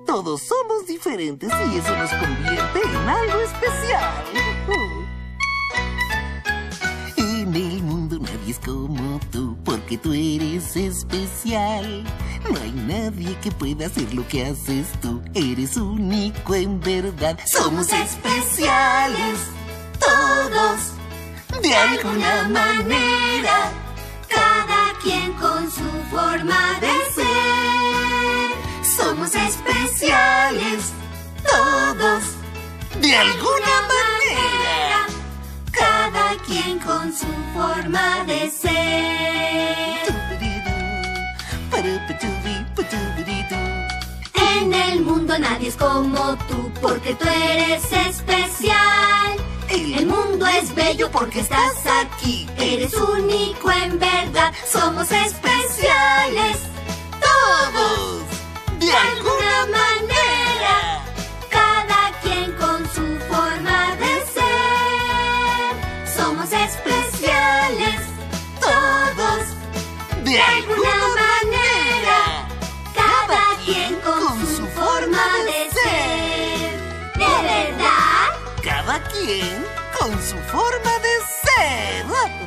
Todos somos diferentes y eso nos convierte en algo especial. En el mundo nadie es como tú, porque tú eres especial. No hay nadie que pueda hacer lo que haces tú. Eres único en verdad. Somos especiales, todos, de alguna manera. Cada quien con su forma de ser. Somos especiales, todos, de alguna manera. Cada quien con su forma de ser. En el mundo nadie es como tú, porque tú eres especial. El mundo es bello porque estás aquí. Eres único en verdad. Somos especiales, todos, de alguna manera. Cada quien con su forma de ser. Somos especiales, todos, de alguna manera. Cada quien con su forma de ser. ¿De verdad? Cada quien con su forma de ser.